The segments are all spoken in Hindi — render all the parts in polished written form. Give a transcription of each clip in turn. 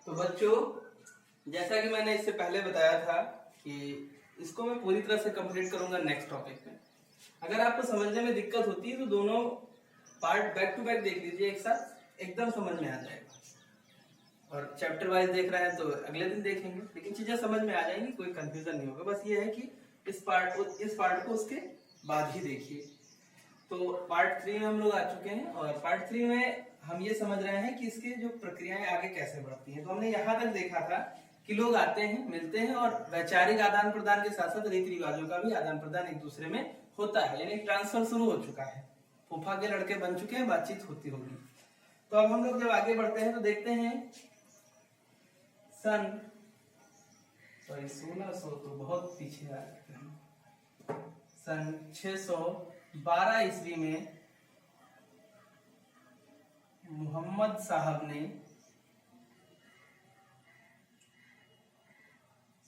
तो बच्चों, जैसा कि मैंने इससे पहले बताया था कि इसको मैं पूरी तरह से कंप्लीट करूंगा नेक्स्ट टॉपिक में। अगर आपको समझने में दिक्कत होती है तो दोनों पार्ट बैक टू बैक देख लीजिए, एक साथ एकदम समझ में आ जाएगा। और चैप्टर वाइज देख रहे हैं तो अगले दिन देखेंगे, लेकिन चीजें समझ में आ जाएंगी, कोई कंफ्यूजन नहीं होगा। बस ये है कि इस पार्ट को उसके बाद ही देखिए। तो पार्ट 3 में हम लोग आ चुके हैं और पार्ट 3 में हम ये समझ रहे हैं कि इसके जो प्रक्रियाएं आगे कैसे बढ़ती हैं। तो हमने यहाँ तक देखा था कि लोग आते हैं, मिलते हैं और वैचारिक आदान प्रदान के साथ साथ रीति रिवाजों का भी आदान प्रदान एक दूसरे में होता है, यानी ट्रांसफर शुरू हो चुका है। फूफा के लड़के बन चुके हैं, बातचीत होती होगी। तो अब हम लोग जब आगे बढ़ते हैं तो देखते हैं सन 1600 तो बहुत पीछे आ गए हैं। सन 612 ईस्वी में मोहम्मद साहब ने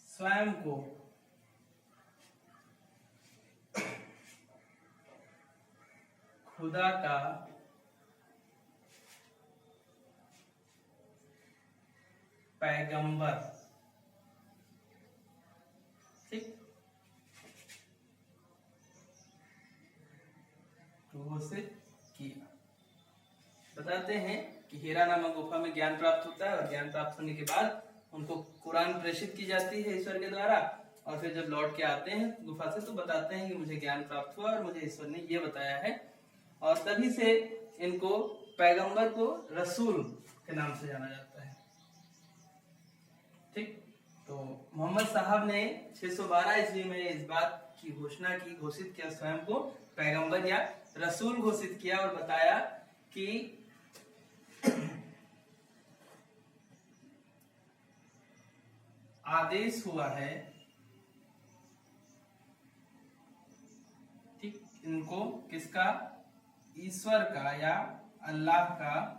स्वयं को खुदा का पैगंबर ठीक घोषित किया। बताते हैं कि हीरा नामक गुफा में ज्ञान प्राप्त होता है और ज्ञान प्राप्त होने के बाद उनको कुरान प्रेषित की जाती है ईश्वर के द्वारा। और फिर जब लौट के आते हैं गुफा से तो बताते हैं कि मुझे ज्ञान प्राप्त हुआ और मुझे ईश्वर ने ये बताया है। और तभी से इनको पैगंबर को रसूल के नाम से जाना जाता है। ठीक, तो मोहम्मद साहब ने 612 ईस्वी में इस बात की घोषणा की, घोषित किया, स्वयं को पैगंबर या रसूल घोषित किया और बताया कि आदेश हुआ है ठीक इनको किसका, ईश्वर का या अल्लाह का,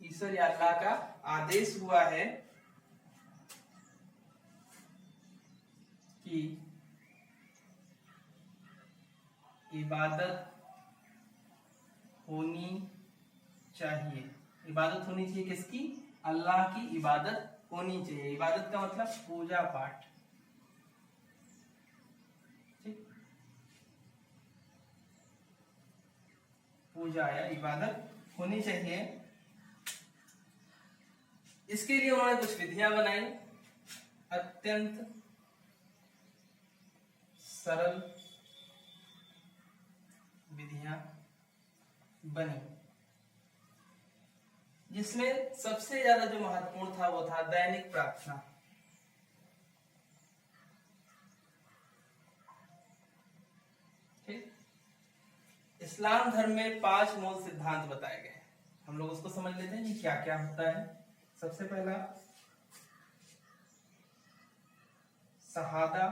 ईश्वर या अल्लाह का आदेश हुआ है कि इबादत होनी चाहिए। इबादत होनी चाहिए किसकी, अल्लाह की इबादत होनी चाहिए। इबादत का मतलब पूजा पाठ। ठीक, पूजा या इबादत होनी चाहिए। इसके लिए उन्होंने कुछ विधियां बनाई, अत्यंत सरल विधियां बनी, जिसमें सबसे ज्यादा जो महत्वपूर्ण था वो था दैनिक प्रार्थना। ठीक, इस्लाम धर्म में 5 मूल सिद्धांत बताए गए हैं। हम लोग उसको समझ लेते हैं कि क्या क्या होता है। सबसे पहला शहादा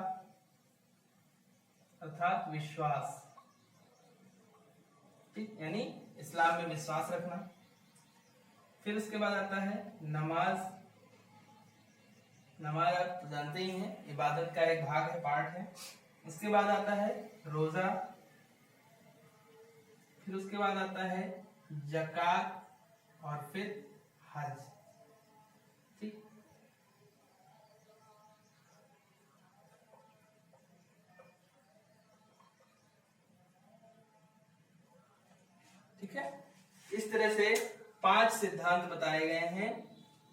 अर्थात विश्वास। ठीक, यानी इस्लाम में विश्वास रखना। फिर उसके बाद आता है नमाज। नमाज आप जानते ही हैं, इबादत का एक भाग है, पार्ट है। उसके बाद आता है रोजा। फिर उसके बाद आता है ज़कात और फिर हज। ठीक, ठीक है। इस तरह से 5 सिद्धांत बताए गए हैं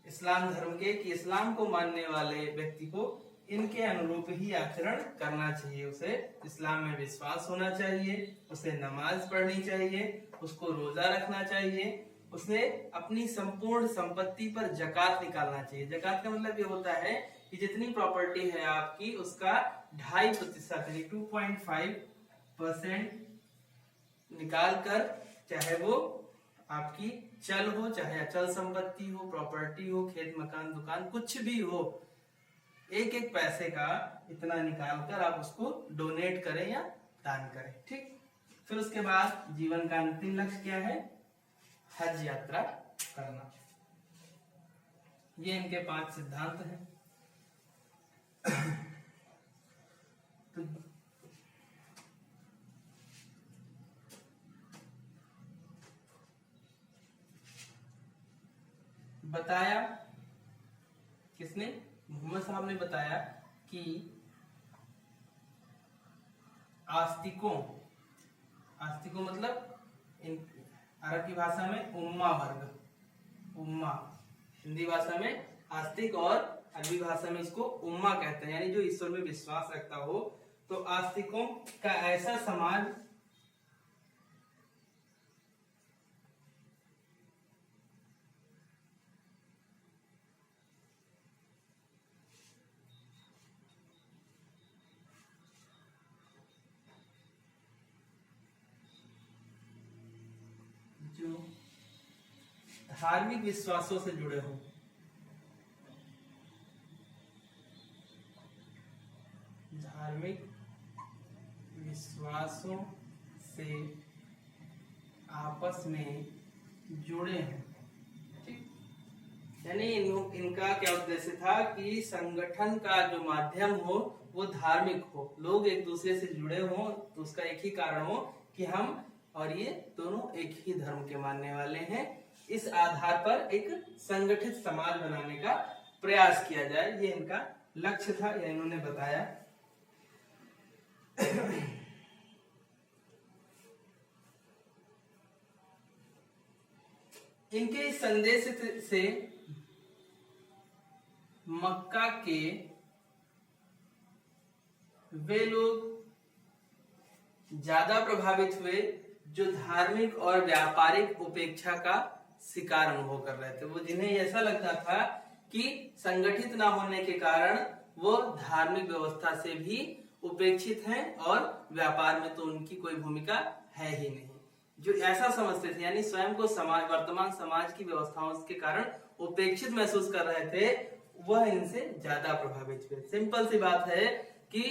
इस्लाम धर्म के कि इस्लाम को मानने वाले व्यक्ति को इनके अनुरूप ही आचरण करना चाहिए। उसे इस्लाम में विश्वास होना चाहिए, उसे नमाज पढ़नी चाहिए, उसको रोजा रखना चाहिए, उसे अपनी संपूर्ण संपत्ति पर ज़कात निकालना चाहिए। ज़कात का मतलब ये होता है कि जितनी प्रॉपर्टी है आपकी उसका 2.5% 2.5% निकाल कर, चाहे वो आपकी चल हो चाहे अचल संपत्ति हो, प्रॉपर्टी हो, खेत मकान दुकान कुछ भी हो, एक एक पैसे का इतना निकाल कर आप उसको डोनेट करें या दान करें। ठीक, फिर उसके बाद जीवन का अंतिम लक्ष्य क्या है, हज यात्रा करना। ये इनके 5 सिद्धांत हैं। तो बताया, किसने, मोहम्मद साहब ने बताया कि आस्तिकों, आस्तिकों मतलब अरब की भाषा में उम्मा वर्ग, उम्मा, हिंदी भाषा में आस्तिक और अरबी भाषा में इसको उम्मा कहते हैं, यानी जो ईश्वर में विश्वास रखता हो। तो आस्तिकों का ऐसा समाज जो धार्मिक विश्वासों से जुड़े हों, धार्मिक विश्वासों से आपस में जुड़े हैं, ठीक। यानी इनका क्या उद्देश्य था कि संगठन का जो माध्यम हो वो धार्मिक हो, लोग एक दूसरे से जुड़े हों, तो उसका एक ही कारण हो कि हम और ये दोनों एक ही धर्म के मानने वाले हैं। इस आधार पर एक संगठित समाज बनाने का प्रयास किया जाए, ये इनका लक्ष्य था, यह इन्होंने बताया। इनके इस संदेश से मक्का के वे लोग ज्यादा प्रभावित हुए जो धार्मिक और व्यापारिक उपेक्षा का शिकार अनुभव कर रहे थे। वो जिन्हें ऐसा लगता था कि संगठित ना होने के कारण वो धार्मिक व्यवस्था से भी उपेक्षित हैं और व्यापार में तो उनकी कोई भूमिका है ही नहीं, जो ऐसा समझते थे, यानी स्वयं को समाज, वर्तमान समाज की व्यवस्थाओं के कारण उपेक्षित महसूस कर रहे थे, वह इनसे ज्यादा प्रभावित हुए। सिंपल सी बात है कि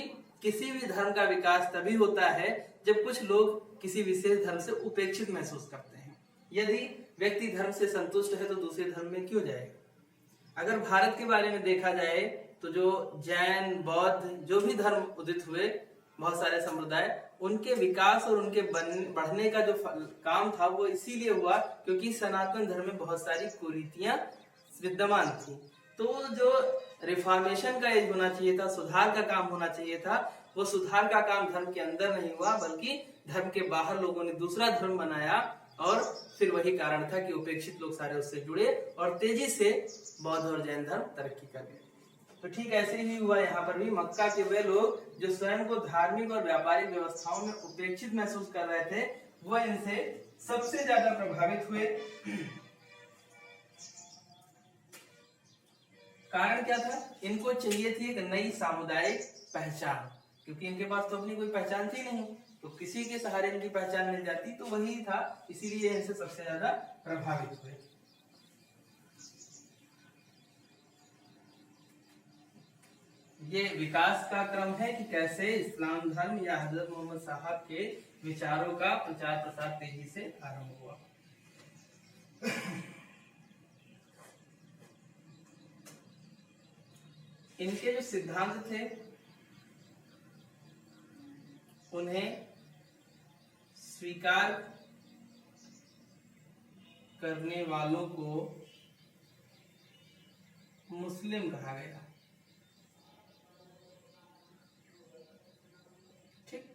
किसी भी धर्म का विकास तभी होता है जब कुछ लोग किसी विशेष धर्म से उपेक्षित महसूस करते हैं। यदि व्यक्ति धर्म से संतुष्ट है तो दूसरे धर्म में क्यों जाएगा। अगर भारत के बारे में देखा जाए तो जो जैन, बौद्ध, जो भी धर्म उदित हुए, बहुत सारे संप्रदाय, उनके विकास और उनके बढ़ने का जो काम था वो इसीलिए हुआ क्योंकि सनातन धर्म में बहुत सारी कुरीतियां विद्यमान थी। तो जो रिफॉर्मेशन का एज होना चाहिए था, सुधार का काम होना चाहिए था, वो सुधार का काम धर्म के अंदर नहीं हुआ बल्कि धर्म के बाहर लोगों ने दूसरा धर्म बनाया और फिर वही कारण था कि उपेक्षित लोग सारे उससे जुड़े और तेजी से बौद्ध और जैन धर्म तरक्की कर गए। तो ठीक ऐसे ही हुआ यहाँ पर भी। मक्का के वे लोग जो स्वयं को धार्मिक और व्यापारिक व्यवस्थाओं में उपेक्षित महसूस कर रहे थे, वह इनसे सबसे ज्यादा प्रभावित हुए। कारण क्या था, इनको चाहिए थी एक नई सामुदायिक पहचान, क्योंकि इनके पास तो अपनी कोई पहचान थी नहीं, तो किसी के सहारे इनकी पहचान मिल जाती तो वही था, इसीलिए इनसे सबसे ज्यादा प्रभावित हुए। ये विकास का क्रम है कि कैसे इस्लाम धर्म या हजरत मोहम्मद साहब के विचारों का प्रचार प्रसार तेजी से आरंभ हुआ। इनके जो सिद्धांत थे उन्हें स्वीकार करने वालों को मुस्लिम कहा गया। ठीक,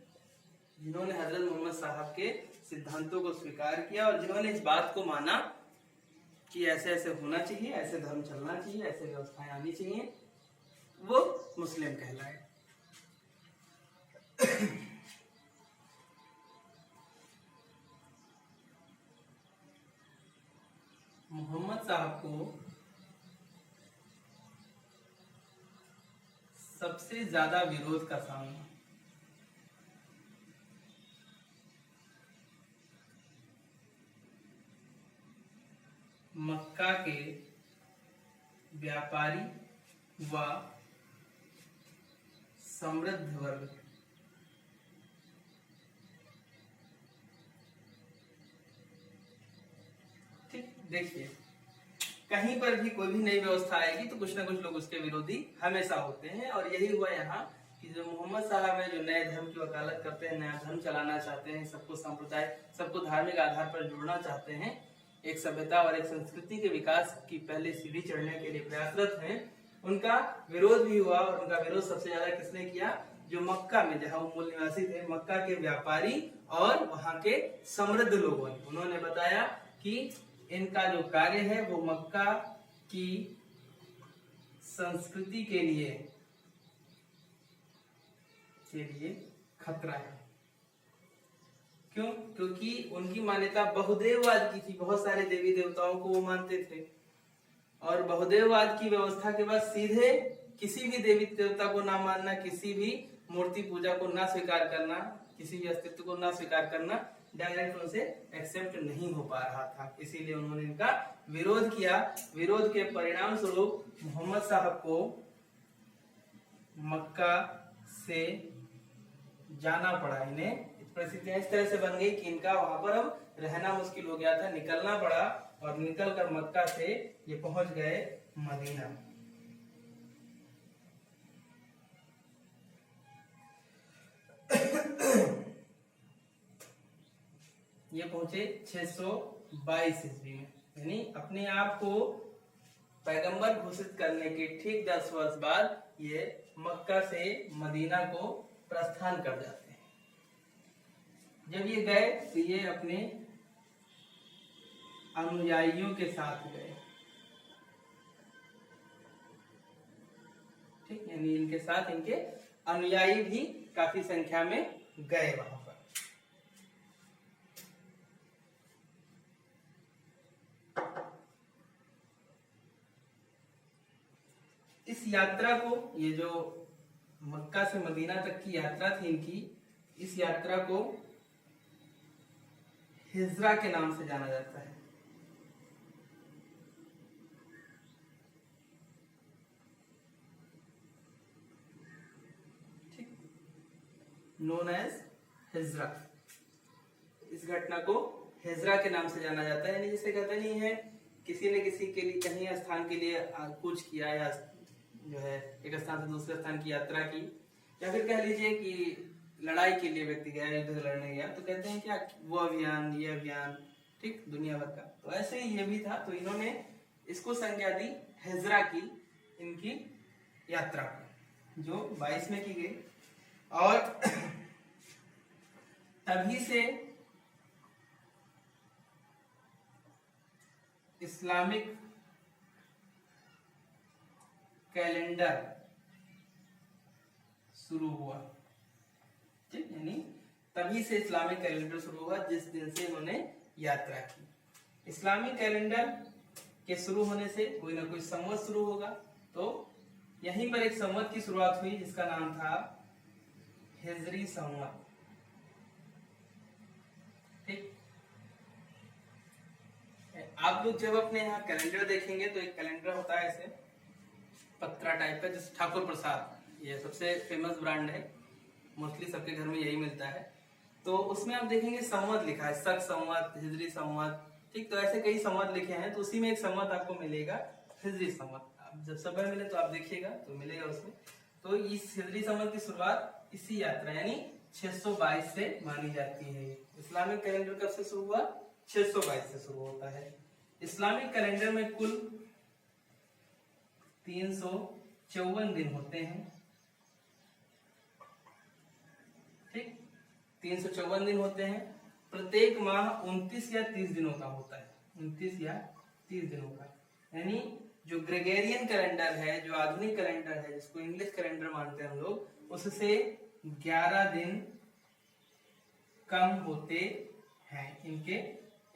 जिन्होंने हजरत मोहम्मद साहब के सिद्धांतों को स्वीकार किया और जिन्होंने इस बात को माना कि ऐसे ऐसे होना चाहिए, ऐसे धर्म चलना चाहिए, ऐसे व्यवस्थाएं आनी चाहिए, वो मुस्लिम कहलाए। मोहम्मद साहब को सबसे ज्यादा विरोध का सामना मक्का के व्यापारी व समृद्ध वर्ग ठीक। देखिए, कहीं पर भी कोई भी नई व्यवस्था आएगी तो कुछ ना कुछ लोग उसके विरोधी हमेशा होते हैं, और यही हुआ यहाँ कि जो मोहम्मद साहब है, जो नए धर्म की वकालत करते हैं, नया धर्म चलाना चाहते हैं, सबको संप्रदाय, सबको धार्मिक आधार पर जोड़ना चाहते हैं, एक सभ्यता और एक संस्कृति के विकास की पहले सीढ़ी चढ़ने के लिए प्रयासरत हैं, उनका विरोध भी हुआ। और उनका विरोध सबसे ज्यादा किसने किया? जो मक्का में, जहां वो मूल निवासी थे, मक्का के व्यापारी और वहां के समृद्ध लोगों ने। उन्होंने बताया कि इनका जो कार्य है वो मक्का की संस्कृति के लिए खतरा है। क्यों? क्योंकि उनकी मान्यता बहुदेववाद की थी, बहुत सारे देवी देवताओं को वो मानते थे, और बहुदेववाद की व्यवस्था के बाद सीधे किसी भी देवी देवता को ना मानना, किसी भी मूर्ति पूजा को ना स्वीकार करना, किसी भी अस्तित्व को ना स्वीकार करना डायरेक्ट उनसे एक्सेप्ट नहीं हो पा रहा था। इसीलिए उन्होंने इनका विरोध किया। विरोध के परिणाम स्वरूप मोहम्मद साहब को मक्का से जाना पड़ा। इन्हें परिस्थितियां इस तरह से बन गई कि इनका वहां पर अब रहना मुश्किल हो गया था, निकलना पड़ा, और निकलकर मक्का से ये पहुंच गए मदीना। ये पहुंचे 622 ईस्वी में, यानी अपने आप को पैगंबर घोषित करने के ठीक 10 वर्ष बाद ये मक्का से मदीना को प्रस्थान कर जाते हैं। जब ये गए तो ये अपने अनुयायियों के साथ गए, ठीक, यानी इनके साथ इनके अनुयायी भी काफी संख्या में गए वहां पर। इस यात्रा को, ये जो मक्का से मदीना तक की यात्रा थी इनकी, इस यात्रा को हिजरा के नाम से जाना जाता है। ठीक, नोन एज हिजरा। इस घटना को हिजरा के नाम से जाना जाता है। यानी जिसे कहते नहीं है किसी ने किसी के लिए कहीं स्थान के लिए कूच किया, या जो है एक स्थान से दूसरे स्थान की यात्रा की, या फिर कह लीजिए कि लड़ाई के लिए व्यक्ति गया, युद्ध लड़ने गया, तो कहते हैं क्या वो अभियान, ये अभियान, ठीक, दुनिया भर का। तो ऐसे ही ये भी था। तो इन्होंने इसको संज्ञा दी हिजरा की, इनकी यात्रा को, जो 22 में की गई। और तभी से इस्लामिक कैलेंडर शुरू हुआ। ठीक, यानी तभी से इस्लामिक कैलेंडर शुरू हुआ, जिस दिन से उन्होंने यात्रा की। इस्लामिक कैलेंडर के शुरू होने से कोई ना कोई संवत शुरू होगा। तो यहीं पर एक संवत की शुरुआत हुई जिसका नाम था हिजरी संवत। ठीक, आप लोग जब अपने यहाँ कैलेंडर देखेंगे तो एक कैलेंडर होता है ऐसे पत्रा टाइप का, जैसे ठाकुर प्रसाद, ये सबसे फेमस ब्रांड है, मोस्टली सबके घर में यही मिलता है। तो उसमें आप देखेंगे संवत लिखा है, शक संवत, हिजरी संवत। ठीक, तो ऐसे कई संवत लिखे हैं। तो उसी में एक संवत आपको मिलेगा हिजरी संवत। आप जब समय मिले तो आप देखिएगा तो मिलेगा उसमें। तो इस हिजरी संवत की शुरुआत इसी यात्रा यानी 622 से मानी जाती है। इस्लामिक कैलेंडर कब से शुरू हुआ? 622 से शुरू होता है। इस्लामिक कैलेंडर में कुल 354 दिन होते हैं। ठीक, 354 दिन होते हैं। प्रत्येक माह 29 या 30 दिनों का होता है, 29 या 30 दिनों का। यानी जो ग्रेगोरियन कैलेंडर है, जो आधुनिक कैलेंडर है, जिसको इंग्लिश कैलेंडर मानते हैं हम लोग, उससे 11 दिन कम होते हैं इनके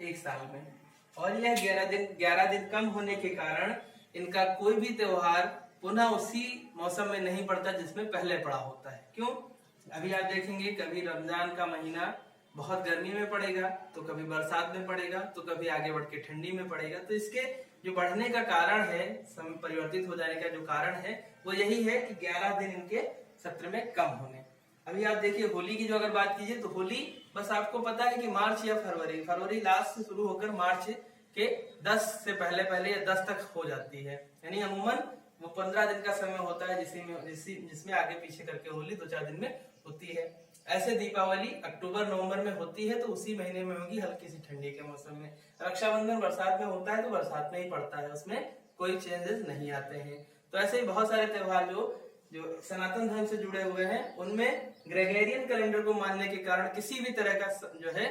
एक साल में। और यह 11 दिन कम होने के कारण इनका कोई भी त्योहार पुनः उसी मौसम में नहीं पड़ता जिसमें पहले पड़ा होता है। क्यों? अभी आप देखेंगे कभी रमजान का महीना बहुत गर्मी में पड़ेगा, तो कभी बरसात में पड़ेगा, तो कभी आगे बढ़ के ठंडी में पड़ेगा। तो इसके जो बढ़ने का कारण है, समय परिवर्तित हो जाने का जो कारण है, वो यही है कि 11 दिन इनके सत्र में कम होने। अभी आप देखिए होली की जो अगर बात कीजिए तो होली बस आपको पता है कि मार्च या फरवरी लास्ट से शुरू होकर मार्च के 10 से पहले या 10 तक हो जाती है। यानी अमूमन वो 15 दिन का समय होता है जिसमें आगे पीछे करके होली 2-4 दिन में होती है। ऐसे दीपावली अक्टूबर नवंबर में होती है तो उसी महीने में होगी, हल्की सी ठंडी के मौसम में। रक्षाबंधन बरसात में होता है तो बरसात में ही पड़ता है, उसमें कोई चेंजेस नहीं आते हैं। तो ऐसे ही बहुत सारे त्योहार जो जो सनातन धर्म से जुड़े हुए हैं उनमें ग्रेगोरियन कैलेंडर को मानने के कारण किसी भी तरह का जो है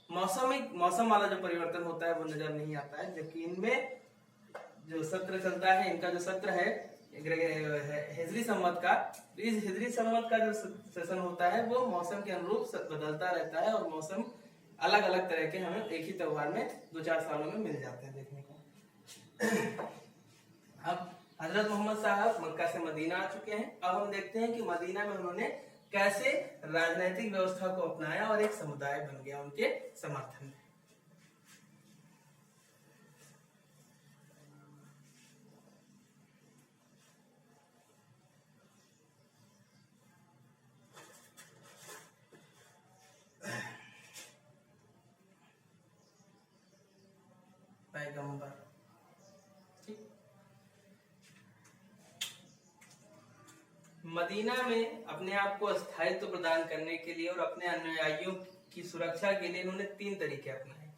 मौसम वाला जो परिवर्तन होता है वो नजर नहीं आता है। जबकि इनमें जो सत्र चलता है, इनका जो सत्र है हिजरी संवत का, इस हिजरी संवत का जो सेशन होता है वो मौसम के अनुरूप बदलता रहता है और मौसम अलग अलग तरह के हमें एक ही त्योहार में 2-4 सालों में मिल जाते हैं देखने को। अब हजरत मोहम्मद साहब मक्का से मदीना आ चुके हैं। अब हम देखते हैं कि मदीना में उन्होंने कैसे राजनीतिक व्यवस्था को अपनाया और एक समुदाय बन गया उनके समर्थन में। पैगंबर, ठीक। मदीना में अपने आप को स्थायित्व प्रदान करने के लिए और अपने अनुयायियों की सुरक्षा के लिए इन्होंने 3 तरीके अपनाए।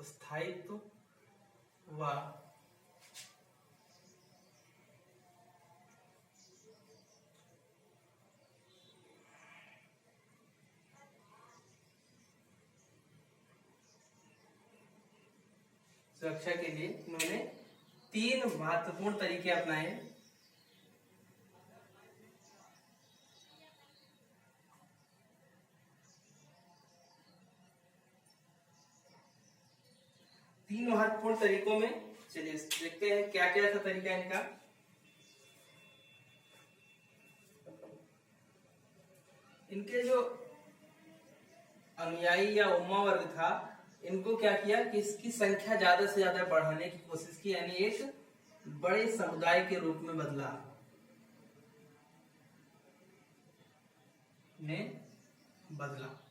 स्थायित्व व सुरक्षा के लिए इन्होंने 3 महत्वपूर्ण तरीके अपनाए। तीन महत्वपूर्ण तरीकों में चलिए देखते हैं क्या क्या था तरीका इनका। इनके जो अनुयायी या उम्मा वर्ग था, इनको क्या किया कि इसकी संख्या ज्यादा से ज्यादा बढ़ाने की कोशिश की, यानी एक बड़े समुदाय के रूप में बदला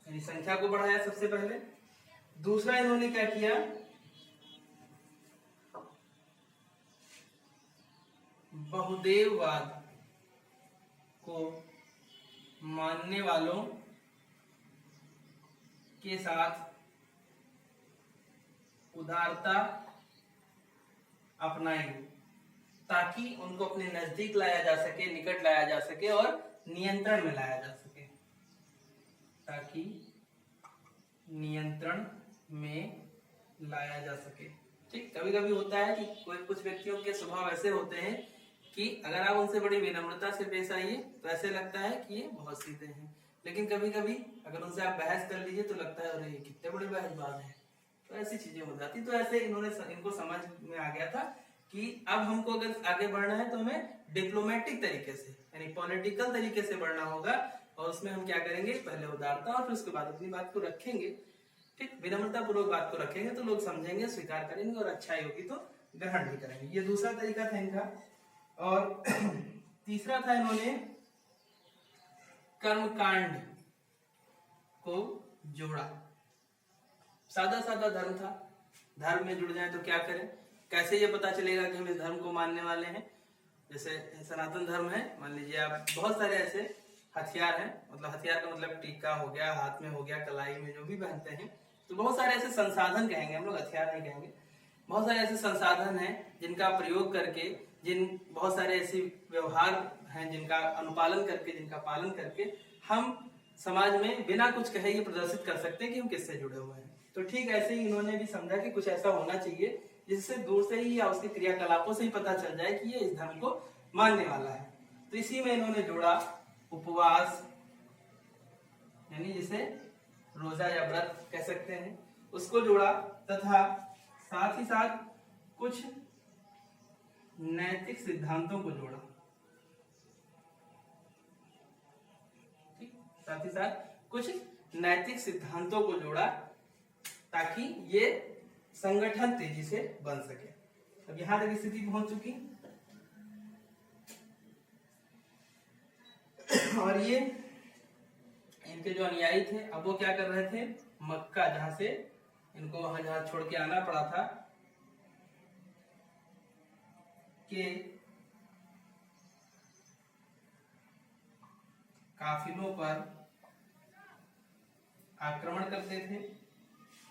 यानी संख्या को बढ़ाया सबसे पहले। दूसरा इन्होंने क्या किया, बहुदेववाद को मानने वालों के साथ उदारता अपनाई ताकि उनको अपने नजदीक लाया जा सके, निकट लाया जा सके और नियंत्रण में लाया जा सके, ताकि नियंत्रण में लाया जा सके। ठीक, कभी कभी होता है कि कुछ व्यक्तियों के स्वभाव ऐसे होते हैं कि अगर आप उनसे बड़ी विनम्रता से पेश आइए तो ऐसे लगता है कि ये बहुत सीधे हैं, लेकिन कभी कभी अगर उनसे आप बहस कर लीजिए तो लगता है अरे ये कितने बड़े बहसबाज हैं। तो ऐसी चीजें हो जाती। तो ऐसे इनको समझ में आ गया था कि अब हमको अगर आगे बढ़ना है तो हमें डिप्लोमेटिक तरीके से यानी पॉलिटिकल तरीके से बढ़ना होगा, और उसमें हम क्या करेंगे, पहले उदारता और फिर उसके बाद अपनी बात को रखेंगे। ठीक, विनम्रता पूर्वक बात को रखेंगे तो लोग समझेंगे, स्वीकार करेंगे और अच्छाई होगी तो ग्रहण भी करेंगे। ये दूसरा तरीका था इनका। और तीसरा था इन्होंने कर्मकांड को जोड़ा। सादा सादा धर्म था, धर्म में जुड़ जाए तो क्या करें, कैसे ये पता चलेगा कि हम इस धर्म को मानने वाले हैं। जैसे सनातन धर्म है, मान लीजिए आप, बहुत सारे ऐसे हथियार हैं, मतलब हथियार का मतलब टीका हो गया, हाथ में हो गया, कलाई में जो भी पहनते हैं, तो बहुत सारे ऐसे संसाधन कहेंगे हम लोग, हथियार नहीं कहेंगे। बहुत सारे ऐसे संसाधन हैं जिनका प्रयोग करके, बहुत सारे ऐसे व्यवहार हैं जिनका अनुपालन करके, जिनका पालन करके हम समाज में बिना कुछ कहे ये प्रदर्शित कर सकते हैं कि हम किससे जुड़े हुए हैं। तो ठीक ऐसे ही इन्होंने भी समझा कि कुछ ऐसा होना चाहिए जिससे दूर से ही या उसके क्रियाकलापों से ही पता चल जाए कि ये इस धर्म को मानने वाला है। तो इसी में इन्होंने जोड़ा उपवास, यानी जिसे रोजा या व्रत कह सकते हैं, उसको जोड़ा, तथा साथ ही साथ कुछ नैतिक सिद्धांतों को जोड़ा। ठीक, साथ ही साथ कुछ नैतिक सिद्धांतों को जोड़ा ताकि ये संगठन तेजी से बन सके। अब यहां तक स्थिति पहुंच चुकी, और ये इनके जो अनुयायी थे अब वो क्या कर रहे थे, मक्का, जहां से इनको वहां जहां छोड़ के आना पड़ा था, कि काफिलों पर आक्रमण करते थे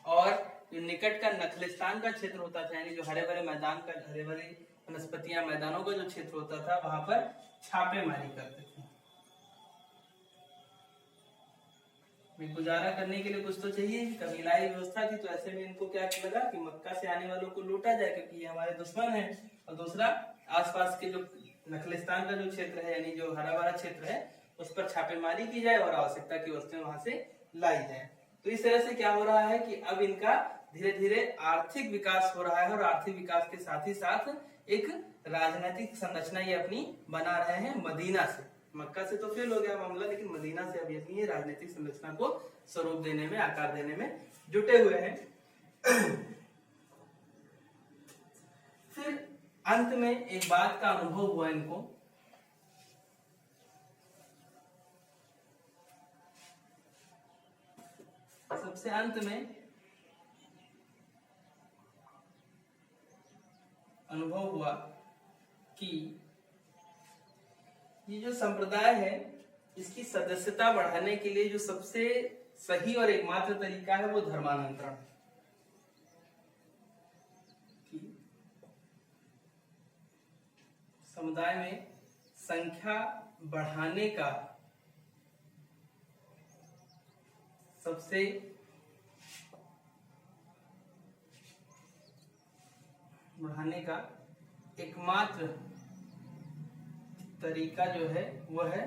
और जो निकट का नखलिस्तान का क्षेत्र होता था, यानी जो हरे भरे मैदान का, हरे भरे वनस्पतियां मैदानों का जो क्षेत्र होता था, वहां पर छापेमारी करते थे। गुजारा करने के लिए कुछ तो चाहिए, कबीलाई व्यवस्था थी, तो ऐसे में इनको क्या लगा कि मक्का से आने वालों को लूटा जाए क्योंकि ये हमारे दुश्मन हैं, और दूसरा आसपास के जो नखलिस्तान का जो क्षेत्र है, यानी जो हरा भरा क्षेत्र है, उस पर छापेमारी की जाए और आवश्यकता की वस्तुएं वहां से लाई जाए। तो इस तरह से क्या हो रहा है कि अब इनका धीरे धीरे आर्थिक विकास हो रहा है, और आर्थिक विकास के साथ ही साथ एक राजनीतिक संरचना ये अपनी बना रहे हैं। मदीना से, मक्का से तो फेल हो गया मामला, लेकिन मदीना से अभी अपनी राजनीतिक संरचना को स्वरूप देने में, आकार देने में जुटे हुए हैं। फिर अंत में एक बात का अनुभव हुआ इनको, सबसे अंत में अनुभव हुआ कि ये जो संप्रदाय है, इसकी सदस्यता बढ़ाने के लिए जो सबसे सही और एकमात्र तरीका है वो धर्मांतरण। समुदाय में संख्या बढ़ाने का सबसे एकमात्र तरीका जो है वो है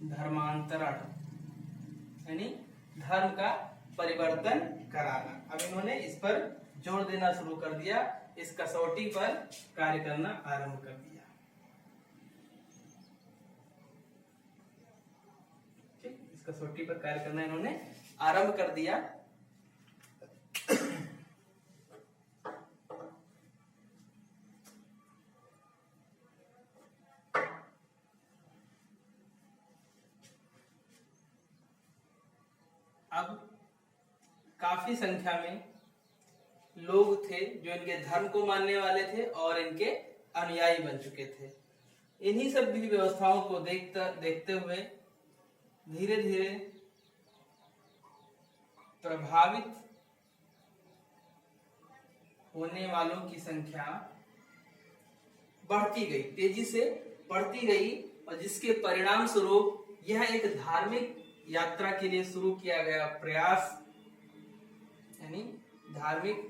धर्मांतरण, यानी धर्म का परिवर्तन कराना। अब इन्होंने इस पर जोर देना शुरू कर दिया, इस कसौटी पर कार्य करना आरंभ कर दिया। ठीक, इस कसौटी पर कार्य करना इन्होंने आरंभ कर दिया। अब काफी संख्या में लोग थे जो इनके धर्म को मानने वाले थे और इनके अनुयायी बन चुके थे। इन्हीं सब भी व्यवस्थाओं को देखते हुए धीरे धीरे प्रभावित होने वालों की संख्या बढ़ती गई, तेजी से बढ़ती गई, और जिसके परिणाम स्वरूप यह एक धार्मिक यात्रा के लिए शुरू किया गया प्रयास, यानी धार्मिक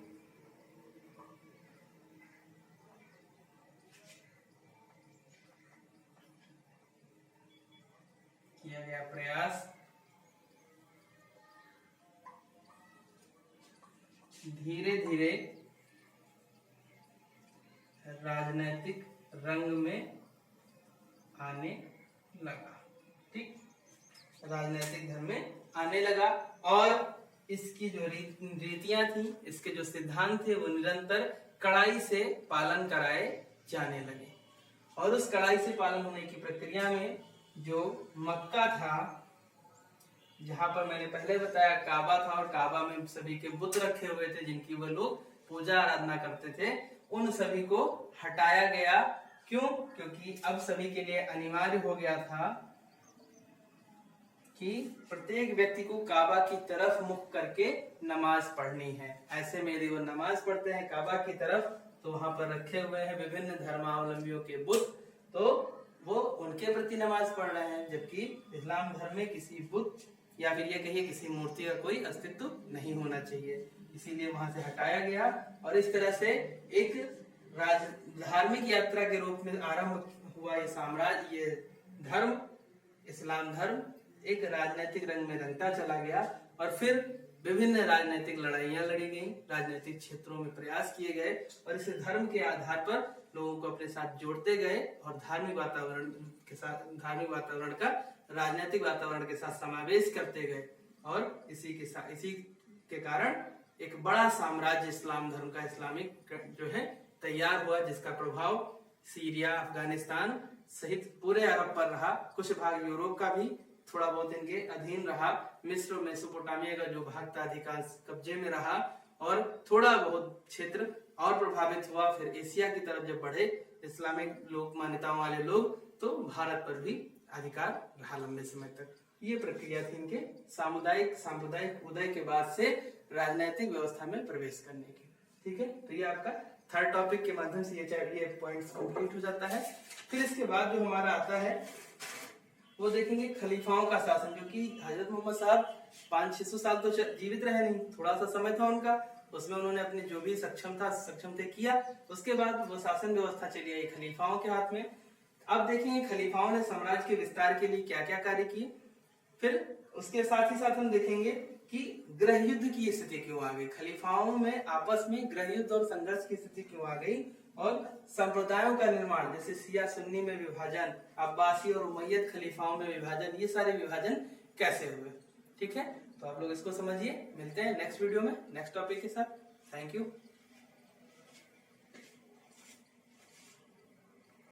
किया गया प्रयास धीरे धीरे राजनैतिक रंग में आने लगा। ठीक, राजनैतिक धर्म में आने लगा, और इसकी जो रीतियां थी, इसके जो सिद्धांत थे, वो निरंतर कड़ाई से पालन कराए जाने लगे। और उस कड़ाई से पालन होने की प्रक्रिया में जो मक्का था, जहां पर मैंने पहले बताया काबा था, और काबा में सभी के बुत रखे हुए थे जिनकी वह लोग पूजा आराधना करते थे, उन सभी को हटाया गया। क्यों? क्योंकि अब सभी के लिए अनिवार्य हो गया था कि प्रत्येक व्यक्ति को काबा की तरफ मुख करके नमाज पढ़नी है। ऐसे में यदि वो नमाज पढ़ते हैं काबा की तरफ, तो वहां पर रखे हुए हैं विभिन्न धर्मावलंबियों के बुत, तो वो उनके प्रति नमाज पढ़ रहे हैं, जबकि इस्लाम धर्म में किसी बुत या फिर ये कहिए किसी मूर्ति का कोई अस्तित्व नहीं होना चाहिए, इसीलिए वहां से हटाया गया। और इस तरह से एक धार्मिक यात्रा के रूप में आरंभ हुआ ये साम्राज्य, ये धर्म, इस्लाम धर्म एक राजनीतिक रंग में रंगता चला गया, और फिर विभिन्न राजनीतिक लड़ाइयां लड़ी गई, राजनीतिक क्षेत्रों में प्रयास किए गए, और इस धर्म के आधार पर लोगों को अपने साथ जोड़ते गए, और धार्मिक वातावरण का राजनीतिक वातावरण के साथ समावेश करते गए, और इसी के कारण एक बड़ा साम्राज्य इस्लाम धर्म का, इस्लामिक जो है तैयार हुआ, जिसका प्रभाव सीरिया, अफगानिस्तान सहित पूरे अरब पर रहा। कुछ भाग यूरोप का भी थोड़ा बहुत इनके अधीन रहा। मिस्र, मेसोपोटामिया का जो भाग था अधिकांश कब्जे में रहा, और थोड़ा बहुत क्षेत्र और प्रभावित हुआ। फिर एशिया की तरफ जब बढ़े इस्लामिक लोक मान्यताओं वाले लोग, तो भारत पर भी अधिकार रहा लंबे समय तक। ये प्रक्रिया थी इनके सामुदायिक सांप्रदायिक उदय के बाद से राजनीतिक व्यवस्था में प्रवेश करने की। ठीक है, तो ये आपका थर्ड टॉपिक के माध्यम से ये पॉइंट्स कंप्लीट हो जाता है। फिर इसके बाद जो हमारा आता है वो देखेंगे खलीफाओं का शासन, क्योंकि हजरत मोहम्मद साहब 500-600 साल तो जीवित रहे नहीं, थोड़ा सा समय था उनका, उसमें उन्होंने अपने जो भी सक्षम थे किया। उसके बाद वो शासन व्यवस्था चली आई खलीफाओं के हाथ में। अब देखेंगे खलीफाओं ने साम्राज्य के विस्तार के लिए क्या क्या कार्य किए। फिर उसके साथ ही साथ हम देखेंगे कि गृह युद्ध की स्थिति क्यों आ गई, खलीफाओं में आपस में गृह युद्ध और संघर्ष की स्थिति क्यों आ गई, और संप्रदायों का निर्माण जैसे शिया सुन्नी में विभाजन, अब्बासी और उमैयद खलीफाओं में विभाजन, ये सारे विभाजन कैसे हुए। ठीक है, तो आप लोग इसको समझिए। मिलते हैं नेक्स्ट वीडियो में नेक्स्ट टॉपिक के साथ। Thank you.